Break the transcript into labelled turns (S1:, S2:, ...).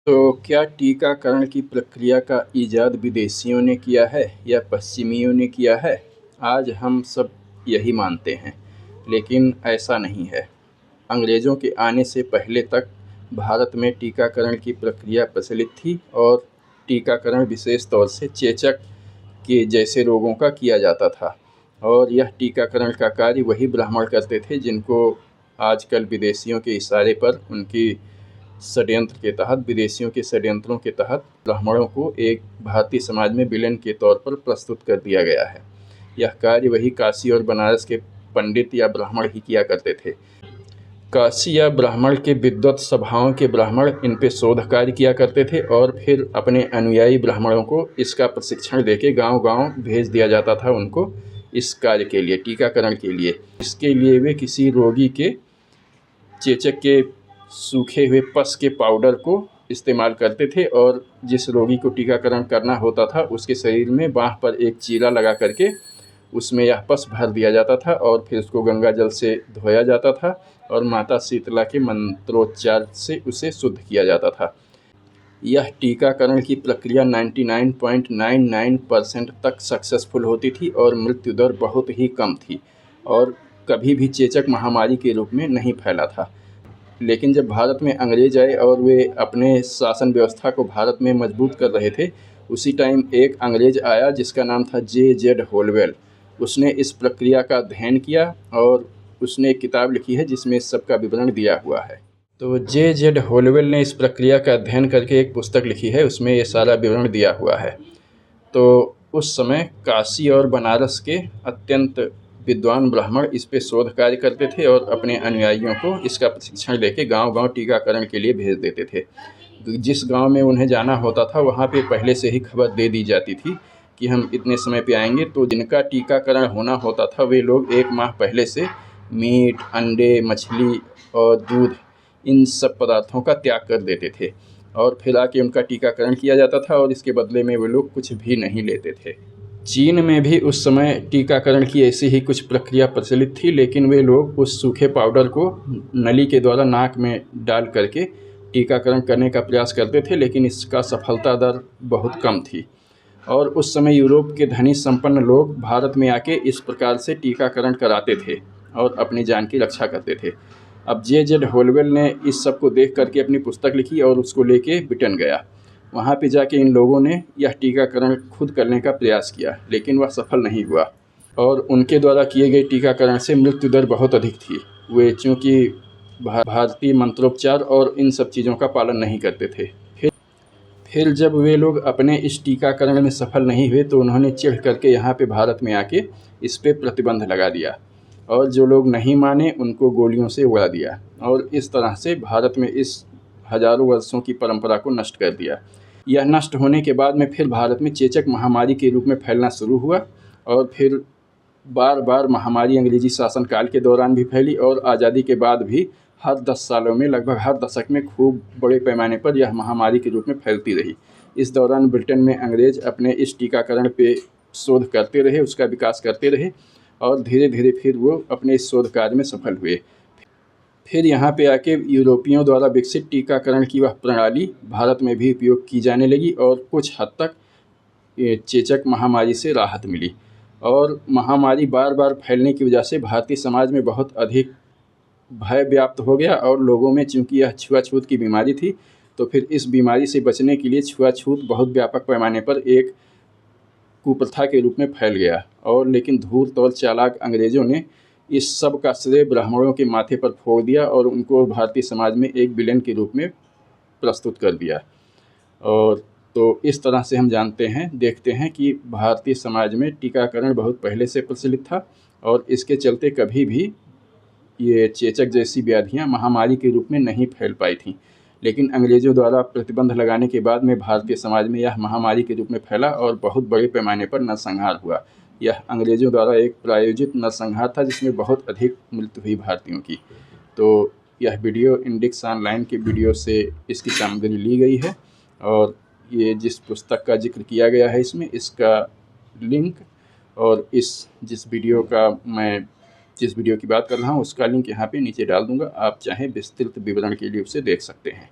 S1: तो क्या टीकाकरण की प्रक्रिया का ईजाद विदेशियों ने किया है या पश्चिमियों ने किया है? आज हम सब यही मानते हैं, लेकिन ऐसा नहीं है। अंग्रेज़ों के आने से पहले तक भारत में टीकाकरण की प्रक्रिया प्रचलित थी और टीकाकरण विशेष तौर से चेचक के जैसे रोगों का किया जाता था। और यह टीकाकरण का कार्य वही ब्राह्मण करते थे जिनको आजकल विदेशियों के इशारे पर उनकी षड्यंत्र के तहत विदेशियों के षड्यंत्रों के तहत ब्राह्मणों को एक भारतीय समाज में विलेन के तौर पर प्रस्तुत कर दिया गया है। यह कार्य वही काशी और बनारस के पंडित या ब्राह्मण ही किया करते थे। काशी या ब्राह्मण के विद्वत सभाओं के ब्राह्मण इन पे शोध कार्य किया करते थे और फिर अपने अनुयायी ब्राह्मणों को इसका प्रशिक्षण देके गांव-गांव भेज दिया जाता था उनको इस कार्य के लिए, टीकाकरण के लिए। इसके लिए वे किसी रोगी के चेचक के सूखे हुए पस के पाउडर को इस्तेमाल करते थे और जिस रोगी को टीकाकरण करना होता था उसके शरीर में बाँह पर एक चीरा लगा करके उसमें यह पस भर दिया जाता था और फिर उसको गंगा जल से धोया जाता था और माता शीतला के मंत्रोच्चार से उसे शुद्ध किया जाता था। यह टीकाकरण की प्रक्रिया 99.99% तक सक्सेसफुल होती थी और मृत्यु दर बहुत ही कम थी और कभी भी चेचक महामारी के रूप में नहीं फैला था। लेकिन जब भारत में अंग्रेज आए और वे अपने शासन व्यवस्था को भारत में मजबूत कर रहे थे, उसी टाइम एक अंग्रेज आया जिसका नाम था J.Z. होलवेल। उसने इस प्रक्रिया का अध्ययन किया और उसने एक किताब लिखी है जिसमें इस सब का विवरण दिया हुआ है। तो J.Z. होलवेल ने इस प्रक्रिया का अध्ययन करके एक पुस्तक लिखी है, उसमें ये सारा विवरण दिया हुआ है। तो उस समय काशी और बनारस के अत्यंत विद्वान ब्राह्मण इस पे शोध कार्य करते थे और अपने अनुयायियों को इसका प्रशिक्षण लेके गांव-गांव टीकाकरण के लिए भेज देते थे। जिस गांव में उन्हें जाना होता था वहां पे पहले से ही खबर दे दी जाती थी कि हम इतने समय पे आएंगे। तो जिनका टीकाकरण होना होता था वे लोग 1 माह पहले से मीट, अंडे, मछली और दूध इन सब पदार्थों का त्याग कर देते थे और फिर आके उनका टीकाकरण किया जाता था और इसके बदले में वे लोग कुछ भी नहीं लेते थे। चीन में भी उस समय टीकाकरण की ऐसी ही कुछ प्रक्रिया प्रचलित थी, लेकिन वे लोग उस सूखे पाउडर को नली के द्वारा नाक में डाल करके टीकाकरण करने का प्रयास करते थे, लेकिन इसका सफलता दर बहुत कम थी। और उस समय यूरोप के धनी संपन्न लोग भारत में आके इस प्रकार से टीकाकरण कराते थे और अपनी जान की रक्षा करते थे। अब J.Z. होलवेल ने इस सब को देख करके अपनी पुस्तक लिखी और उसको लेके ब्रिटेन गया। वहाँ पे जाके इन लोगों ने यह टीकाकरण खुद करने का प्रयास किया, लेकिन वह सफल नहीं हुआ और उनके द्वारा किए गए टीकाकरण से मृत्यु दर बहुत अधिक थी। वे चूँकि भारतीय मंत्रोपचार और इन सब चीज़ों का पालन नहीं करते थे। फिर जब वे लोग अपने इस टीकाकरण में सफल नहीं हुए तो उन्होंने चिढ़ करके यहाँ पे भारत में आके इस पे प्रतिबंध लगा दिया और जो लोग नहीं माने उनको गोलियों से उड़ा दिया और इस तरह से भारत में इस हज़ारों वर्षों की परंपरा को नष्ट कर दिया। यह नष्ट होने के बाद में फिर भारत में चेचक महामारी के रूप में फैलना शुरू हुआ और फिर बार-बार महामारी अंग्रेजी शासनकाल के दौरान भी फैली और आज़ादी के बाद भी हर 10 सालों में लगभग हर दशक में खूब बड़े पैमाने पर यह महामारी के रूप में फैलती रही। इस दौरान ब्रिटेन में अंग्रेज अपने इस टीकाकरण पे शोध करते रहे, उसका विकास करते रहे और धीरे-धीरे फिर वो अपने इस शोध कार्य में सफल हुए। फिर यहाँ पे आके यूरोपियों द्वारा विकसित टीकाकरण की वह प्रणाली भारत में भी उपयोग की जाने लगी और कुछ हद तक चेचक महामारी से राहत मिली और महामारी बार-बार फैलने की वजह से भारतीय समाज में बहुत अधिक भय व्याप्त हो गया और लोगों में चूँकि यह छुआछूत की बीमारी थी तो फिर इस बीमारी से बचने के लिए छुआछूत बहुत व्यापक पैमाने पर एक कुप्रथा के रूप में फैल गया और लेकिन धूर्त और चालाक अंग्रेज़ों ने इस सब का श्रेय ब्राह्मणों के माथे पर फोड़ दिया और उनको भारतीय समाज में एक विलेन के रूप में प्रस्तुत कर दिया। और तो इस तरह से हम जानते हैं, देखते हैं कि भारतीय समाज में टीकाकरण बहुत पहले से प्रचलित था और इसके चलते कभी भी ये चेचक जैसी व्याधियाँ महामारी के रूप में नहीं फैल पाई थीं। लेकिन अंग्रेज़ों द्वारा प्रतिबंध लगाने के बाद में भारतीय समाज में यह महामारी के रूप में फैला और बहुत बड़े पैमाने पर नरसंहार हुआ। यह अंग्रेज़ों द्वारा एक प्रायोजित नरसंहार था जिसमें बहुत अधिक मृत्यु हुई भारतीयों की। तो यह वीडियो इंडेक्स ऑनलाइन के वीडियो से इसकी सामग्री ली गई है और ये जिस पुस्तक का जिक्र किया गया है इसमें इसका लिंक और जिस वीडियो की बात कर रहा हूँ उसका लिंक यहाँ पे नीचे डाल दूँगा। आप चाहें विस्तृत विवरण के लिए उसे देख सकते हैं।